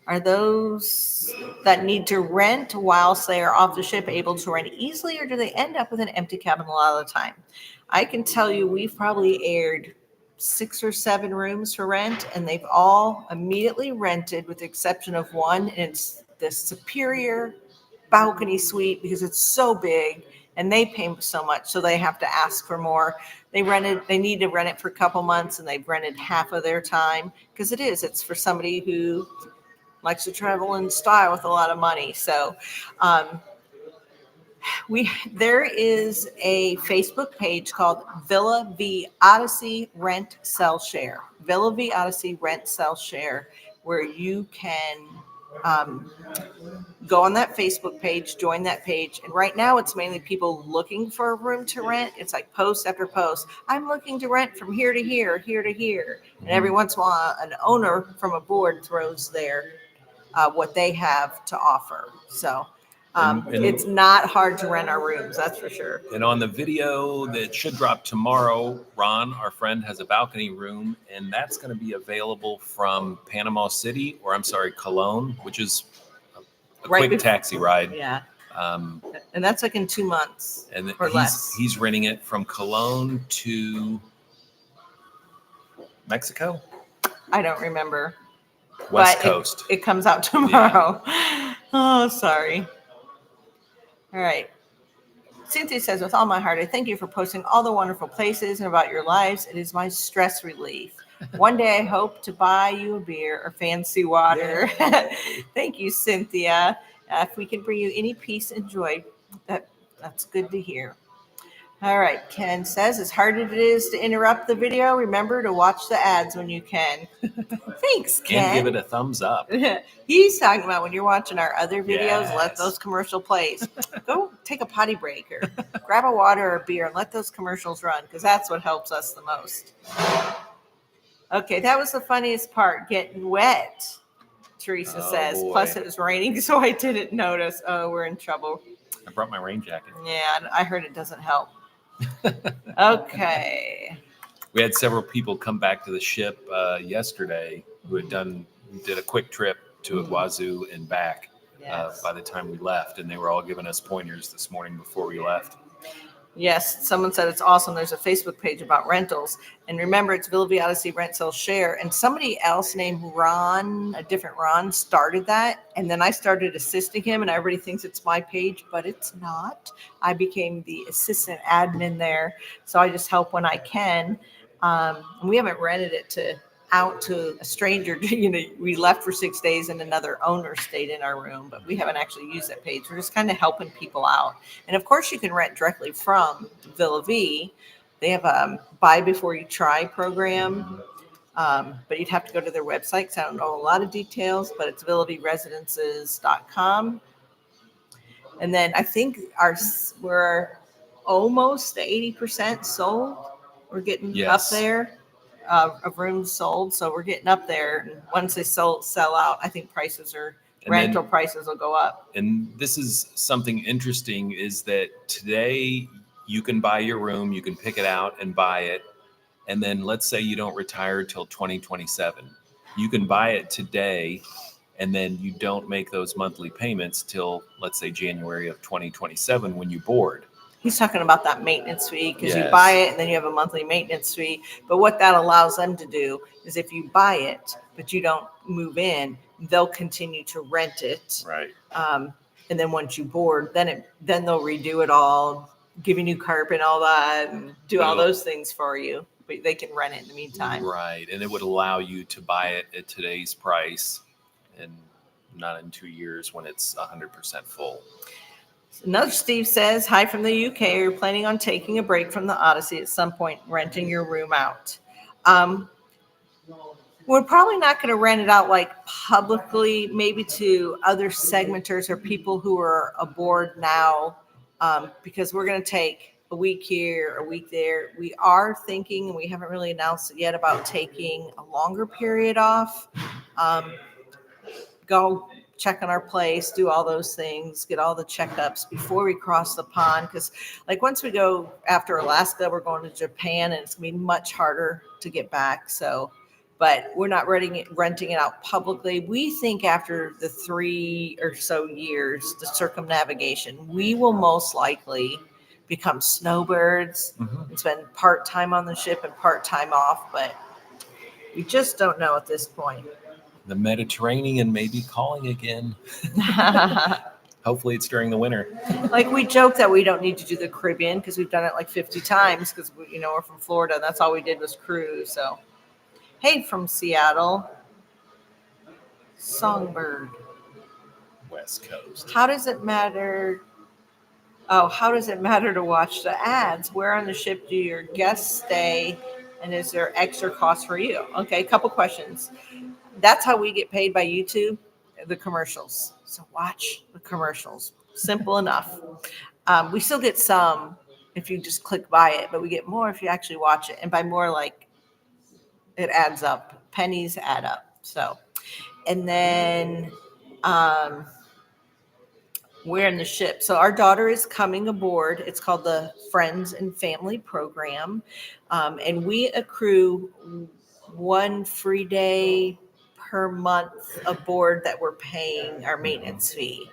Are those that need to rent whilst they are off the ship able to rent easily, or do they end up with an empty cabin a lot of the time? I can tell you we've probably aired 6 or 7 rooms for rent, and they've all immediately rented with the exception of one, and it's the superior balcony suite because it's so big and they pay so much, so they have to ask for more. They need to rent it for a couple months, and they've rented half of their time because it's for somebody who likes to travel in style with a lot of money. So there is a Facebook page called Villa Vie Odyssey Rent Sell Share. Villa Vie Odyssey Rent Sell Share, where you can go on that Facebook page, join that page. And right now it's mainly people looking for a room to rent. It's like post after post. I'm looking to rent from here to here, here to here. And every once in a while, an owner from a board throws their what they have to offer. So it's not hard to rent our rooms, that's for sure. And on the video that should drop tomorrow, Ron, our friend, has a balcony room, and that's going to be available from Panama City, Cologne, which is a quick taxi ride. Yeah. And that's like in 2 months or less. He's renting it from Cologne to Mexico? I don't remember. West Coast. It comes out tomorrow. Yeah. Oh, sorry. All right. Cynthia says, with all my heart, I thank you for posting all the wonderful places and about your lives. It is my stress relief. One day I hope to buy you a beer or fancy water. Thank you, Cynthia. If we can bring you any peace and joy, that's good to hear. All right. Ken says, as hard as it is to interrupt the video, remember to watch the ads when you can. Thanks, Ken. And give it a thumbs up. He's talking about when you're watching our other videos, let those commercial plays. Go take a potty break or grab a water or a beer and let those commercials run, because that's what helps us the most. Okay, that was the funniest part, getting wet, Teresa says. Boy. Plus it was raining, so I didn't notice. Oh, we're in trouble. I brought my rain jacket. Yeah, I heard it doesn't help. Okay. We had several people come back to the ship yesterday who did a quick trip to Iguazu and back by the time we left, and they were all giving us pointers this morning before we left. Yes, someone said it's awesome. There's a Facebook page about rentals. And remember, it's Villa Vie Odyssey Rent Sell Share. And somebody else named Ron, a different Ron, started that. And then I started assisting him, and everybody thinks it's my page, but it's not. I became the assistant admin there. So I just help when I can. We haven't rented it out to a stranger. We left for 6 days and another owner stayed in our room, but we haven't actually used that page. We're just kind of helping people out. And of course you can rent directly from Villa Vie. They have a buy before you try program. But you'd have to go to their website, because I don't know a lot of details, but it's villavieresidences.com. And then I think we're almost 80% sold. We're getting up there. Of rooms sold, so we're getting up there. And once they sell out, I think rental prices will go up. And this is something interesting, is that today you can buy your room, you can pick it out and buy it, and then let's say you don't retire till 2027. You can buy it today, and then you don't make those monthly payments till, let's say, January of 2027 when you board. He's talking about that maintenance fee, because you buy it and then you have a monthly maintenance fee. But what that allows them to do is, if you buy it, but you don't move in, they'll continue to rent it. Right. And then once you board, then they'll redo it all, give you new carpet and all that, and do all those things for you. But they can rent it in the meantime. Right. And it would allow you to buy it at today's price and not in 2 years when it's 100% full. Another Steve says, hi from the UK. You're planning on taking a break from the Odyssey at some point, renting your room out. We're probably not going to rent it out like publicly, maybe to other segmenters or people who are aboard now, because we're going to take a week here, a week there. We are thinking, and we haven't really announced it yet, about taking a longer period off. Go check on our place, do all those things, get all the checkups before we cross the pond. Because like once we go after Alaska, we're going to Japan, and it's gonna be much harder to get back. So, but we're not renting it out publicly. We think after the 3 or so years, the circumnavigation, we will most likely become snowbirds and spend part-time on the ship and part-time off. But we just don't know at this point. The Mediterranean may be calling again. Hopefully it's during the winter. Like we joke that we don't need to do the Caribbean because we've done it like 50 times because we're from Florida and that's all we did was cruise. So, hey, from Seattle, Songbird. West Coast. How does it matter? Oh, how does it matter to watch the ads? Where on the ship do your guests stay, and is there extra cost for you? Okay, a couple questions. That's how we get paid by YouTube, the commercials. So watch the commercials. Simple enough. We still get some if you just click buy it, but we get more if you actually watch it. And by more, like it adds up. Pennies add up. So, and then we're in the ship. So our daughter is coming aboard. It's called the Friends and Family Program. And we accrue 1 free day per month aboard that we're paying our maintenance fee.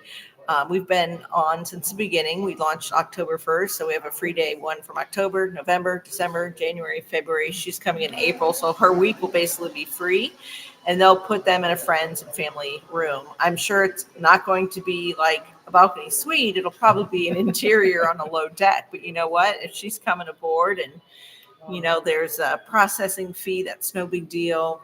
We've been on since the beginning. We launched October 1st. So we have a free day, one from October, November, December, January, February. She's coming in April. So her week will basically be free. And they'll put them in a friends and family room. I'm sure it's not going to be like a balcony suite. It'll probably be an interior on a low deck. But you know what? If she's coming aboard and, there's a processing fee, that's no big deal.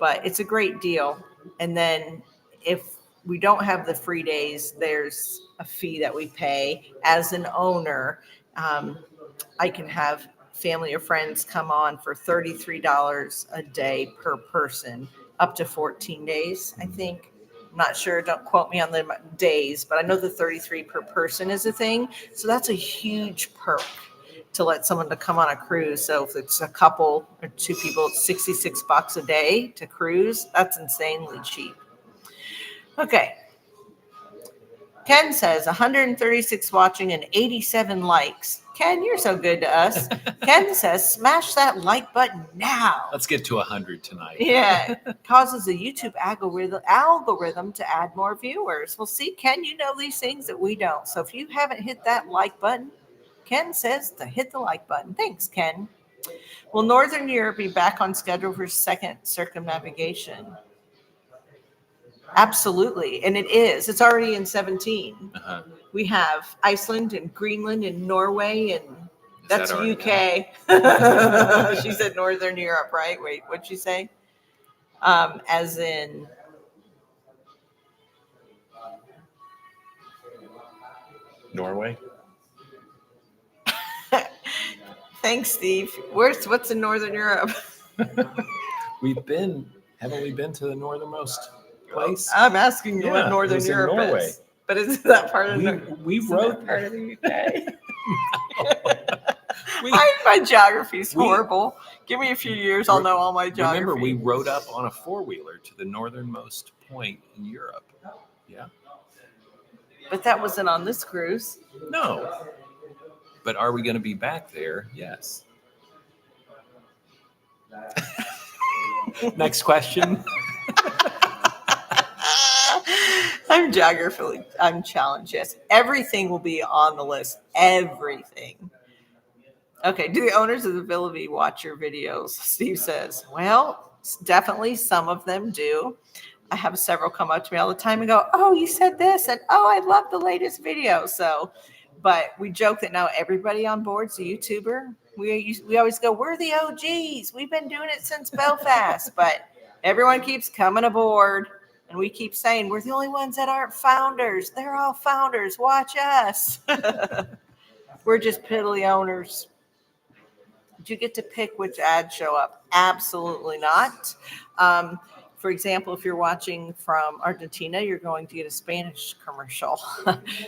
But it's a great deal. And then if we don't have the free days, there's a fee that we pay. As an owner, I can have family or friends come on for $33 a day per person, up to 14 days, I think. I'm not sure. Don't quote me on the days, but I know the 33 per person is a thing. So that's a huge perk to let someone to come on a cruise. So if it's a couple or 2 people, it's $66 a day to cruise. That's insanely cheap. Okay. Ken says 136 watching and 87 likes. Ken, you're so good to us. Ken says, smash that like button now. Let's get to 100 tonight. Yeah. Causes the YouTube algorithm to add more viewers. Well, see, Ken, you know these things that we don't. So if you haven't hit that like button, Ken says to hit the like button. Thanks, Ken. Will Northern Europe be back on schedule for second circumnavigation? Absolutely. And it is. It's already in 17. Uh-huh. We have Iceland and Greenland and Norway, and that's UK. She said Northern Europe, right? Wait, what'd she say? As in Norway. Thanks, Steve. What's in Northern Europe? Haven't we been to the northernmost place? I'm asking you what Northern Europe Norway. is. But is that part of we wrote part of the UK? No. My geography's horrible. Give me a few years, I'll know all my geography. Remember, we rode up on a 4-wheeler to the northernmost point in Europe. Yeah. But that wasn't on this cruise. No. But are we going to be back there? Yes. Next question. I'm challenged. Yes. Everything will be on the list. Everything. Okay. Do the owners of the Villa Vie watch your videos? Steve says, well, definitely some of them do. I have several come up to me all the time and go, oh, you said this. And oh, I love the latest video. So, but we joke that now everybody on board's a YouTuber. We always go, we're the OGs. We've been doing it since Belfast, but everyone keeps coming aboard. And we keep saying, we're the only ones that aren't founders. They're all founders. Watch us. We're just piddly owners. Did you get to pick which ads show up? Absolutely not. For example, if you're watching from Argentina, you're going to get a Spanish commercial.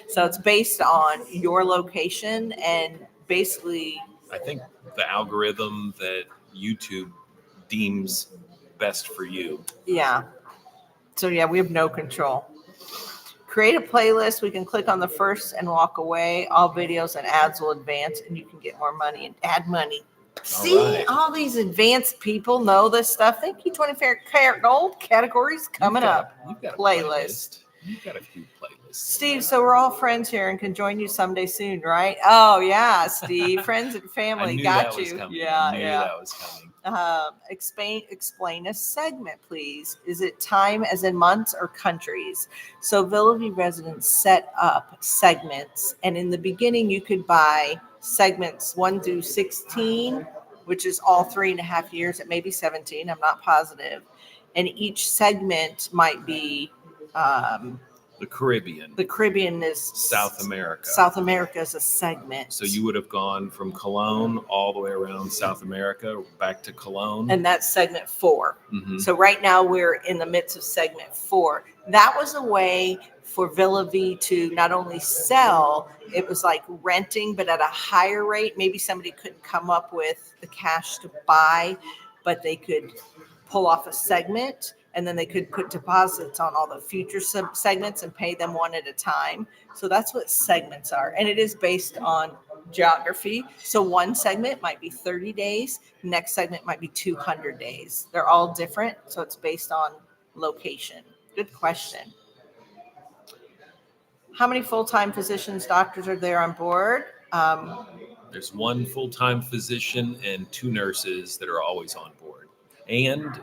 So it's based on your location and basically. I think the algorithm that YouTube deems best for you. Yeah. So yeah, we have no control. Create a playlist. We can click on the first and walk away. All videos and ads will advance, and you can get more money and add money. See, all these advanced people know this stuff. Thank you, 24 Gold categories coming up. You've got a Playlist. You've got a few playlists. Steve, so we're all friends here and can join you someday soon, right? Oh, yeah, Steve. Friends and family. I knew Got that you. was coming. Yeah, I knew yeah. that was coming. Explain a segment, please. Is it time as in months or countries? So Villa Vie residents set up segments, and in the beginning you could buy segments 1 through 16, which is all 3.5 years. It may be 17, I'm not positive. And each segment might be the Caribbean. The Caribbean is South America. South America is a segment. So you would have gone from Cologne all the way around South America back to Cologne. And that's segment 4. Mm-hmm. So right now we're in the midst of segment 4. That was a way for Villa Vie to not only sell, it was like renting, but at a higher rate. Maybe somebody couldn't come up with the cash to buy, but they could pull off a segment. And then they could put deposits on all the future segments and pay them one at a time. So that's what segments are. And it is based on geography. So one segment might be 30 days. Next segment might be 200 days. They're all different. So it's based on location. Good question. How many full-time physicians, doctors are there on board? There's one full-time physician and 2 nurses that are always on board. And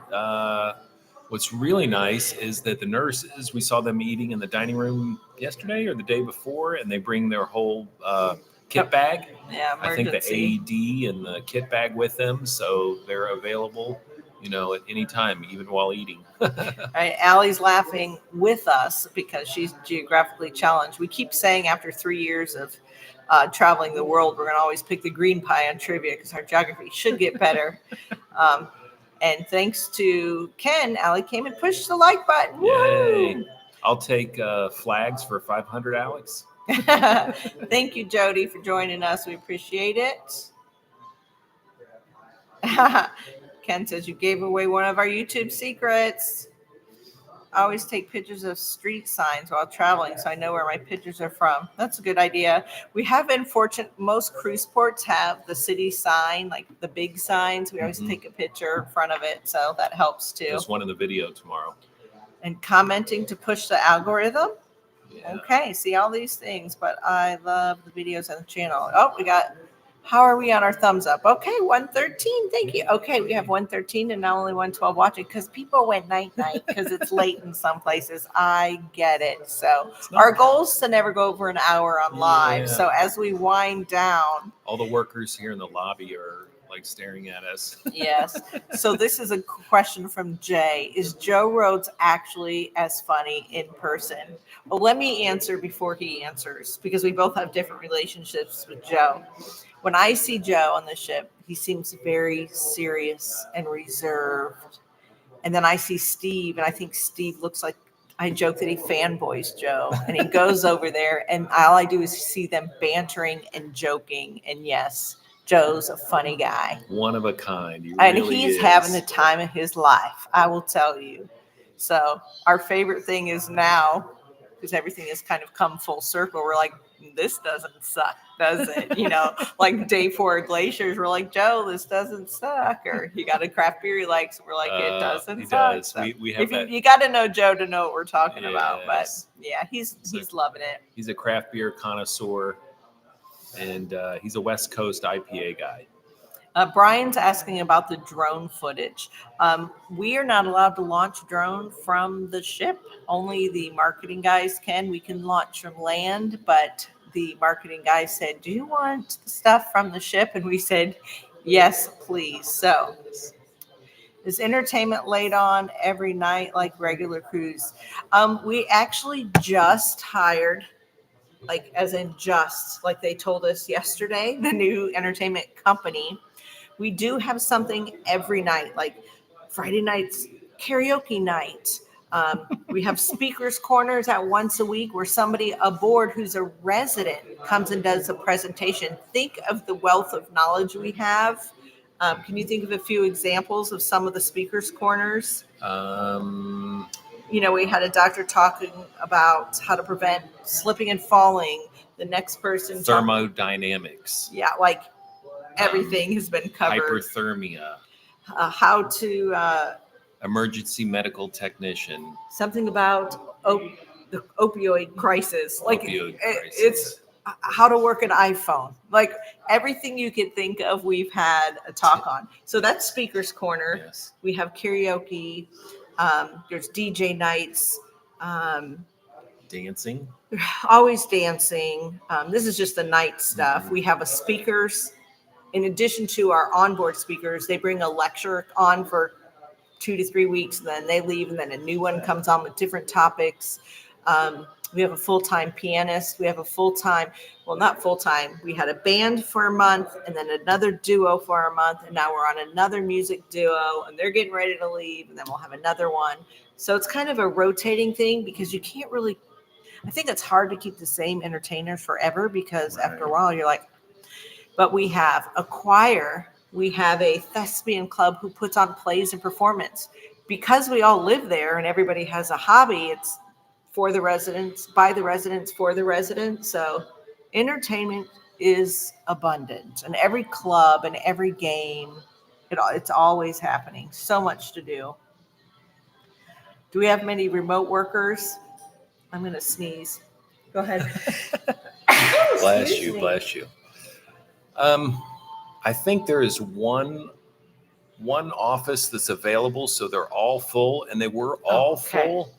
what's really nice is that the nurses, we saw them eating in the dining room yesterday or the day before, and they bring their whole kit bag. Yeah, I think the AED and the kit bag with them, so they're available, at any time, even while eating. Right, Allie's laughing with us because she's geographically challenged. We keep saying after 3 years of traveling the world, we're going to always pick the green pie on trivia because our geography should get better. And thanks to Ken, Allie came and pushed the like button. Yay. Woo! I'll take flags for 500, Alex. Thank you, Jody, for joining us. We appreciate it. Ken says you gave away one of our YouTube secrets. I always take pictures of street signs while traveling, so I know where my pictures are from. That's a good idea. We have been fortunate. Most cruise ports have the city sign, like the big signs. We always take a picture in front of it, so that helps too. There's one in the video tomorrow. And commenting to push the algorithm. Yeah. Okay, see all these things, but I love the videos on the channel. Oh, we got. How are we on our thumbs up? Okay, 113. Thank you. Okay, we have 113 and now only 112 watching because people went night because it's late in some places. I get it. So our goal is to never go over an hour on live. Yeah. So as we wind down, all the workers here in the lobby are like staring at us. Yes. So this is a question from Jay. Is Joe Rhodes actually as funny in person? Well, let me answer before he answers because we both have different relationships with Joe. When I see Joe on the ship, he seems very serious and reserved. And then I see Steve, and I think Steve looks like, I joke that he fanboys Joe. And he goes over there, and all I do is see them bantering and joking. And yes, Joe's a funny guy. One of a kind. And he's having the time of his life, I will tell you. So our favorite thing is now, because everything has kind of come full circle, we're like, this doesn't suck, does it? Like day 4 at Glaciers, we're like, Joe, this doesn't suck. Or he got a craft beer he likes, we're like, it doesn't suck. Does. So we have that. You got to know Joe to know what we're talking about. But yeah, he's loving it. He's a craft beer connoisseur, and he's a West Coast IPA guy. Brian's asking about the drone footage. We are not allowed to launch drone from the ship. Only the marketing guys can. We can launch from land, but the marketing guys said, do you want the stuff from the ship? And we said, yes, please. So is entertainment laid on every night like regular cruise? We actually just hired, like they told us yesterday, the new entertainment company. We do have something every night, like Friday nights karaoke night. We have speakers corners at once a week where somebody aboard who's a resident comes and does a presentation. Think of the wealth of knowledge we have. Can you think of a few examples of some of the speakers corners? We had a doctor talking about how to prevent slipping and falling. The next person thermodynamics. Like everything has been covered. Hyperthermia. How to emergency medical technician. Something about the opioid crisis. Crisis. It's how to work an iPhone. Like everything you could think of, we've had a talk on. So that's Speaker's Corner. Yes. We have karaoke. There's DJ nights. Dancing. Always dancing. This is just the night stuff. Mm-hmm. We have a speakers. In addition to our onboard speakers, they bring a lecture on for 2 to 3 weeks, and then they leave, and then a new one comes on with different topics. We have a full-time pianist. We have a full-time, not full-time. We had a band for a month, and then another duo for a month, and now we're on another music duo, and they're getting ready to leave, and then we'll have another one. So it's kind of a rotating thing because you can't really, I think it's hard to keep the same entertainers forever because after a while you're like, but we have a choir. We have a thespian club who puts on plays and performance. Because we all live there and everybody has a hobby, it's for the residents, by the residents, for the residents. So entertainment is abundant. And every club and every game, it's always happening. So much to do. Do we have many remote workers? I'm going to sneeze. Go ahead. Bless you. I think there is one office that's available, so they're all full, and they were all full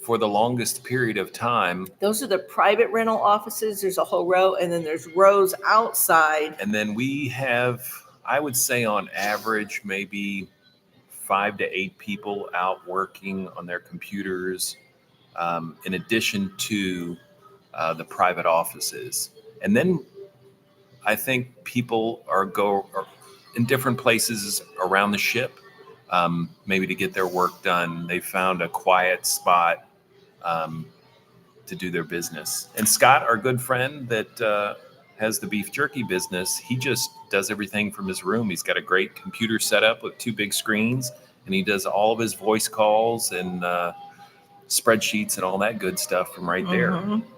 for the longest period of time. Those are the private rental offices. There's a whole row, and then there's rows outside. And then we have, I would say on average, maybe 5 to 8 people out working on their computers, in addition to the private offices. And then I think people are in different places around the ship, maybe to get their work done. They found a quiet spot to do their business. And Scott, our good friend that has the beef jerky business, he just does everything from his room. He's got a great computer set up with 2 big screens, and he does all of his voice calls and spreadsheets and all that good stuff from right there. Mm-hmm.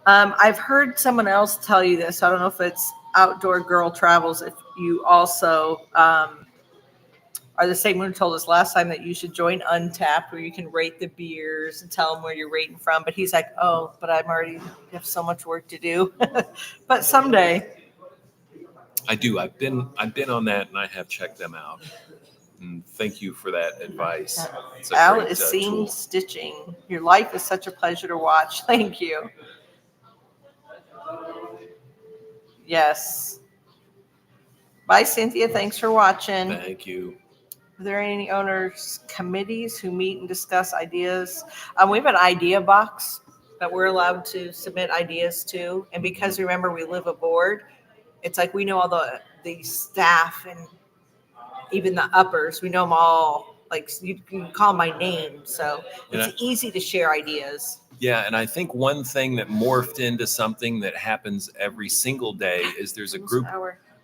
I've heard someone else tell you this. I don't know if it's Outdoor Girl Travels. If you also are the same one who told us last time that you should join Untapped, where you can rate the beers and tell them where you're rating from. But he's like, oh, but I have so much work to do. But someday. I do. I've been on that, and I have checked them out. And thank you for that advice. Al is seam stitching. Your life is such a pleasure to watch. Thank you. Yes. Bye, Cynthia. Thanks for watching. Thank you. Are there any owners' committees who meet and discuss ideas? We have an idea box that we're allowed to submit ideas to. And because, remember, we live aboard, it's like we know all the staff and even the uppers. We know them all. Like, you can call my name. So it's easy to share ideas. Yeah, and I think one thing that morphed into something that happens every single day is there's a group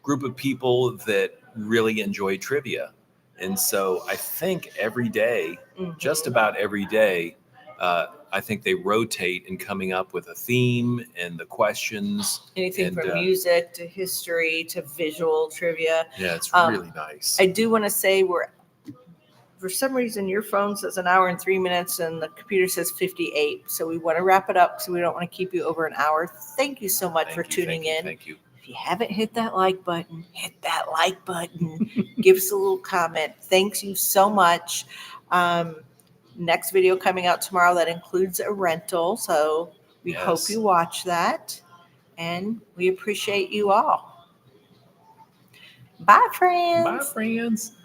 of people that really enjoy trivia. And so I think every day, just about every day, I think they rotate in coming up with a theme and the questions. Anything from music to history to visual trivia. Yeah, it's really nice. I do want to say for some reason, your phone says 1 hour and 3 minutes and the computer says 58. So we want to wrap it up, so we don't want to keep you over an hour. Thank you so much for tuning in. Thank you. If you haven't hit that like button, hit that like button. Give us a little comment. Thanks you so much. Next video coming out tomorrow that includes a rental. So we hope you watch that. And we appreciate you all. Bye, friends. Bye, friends.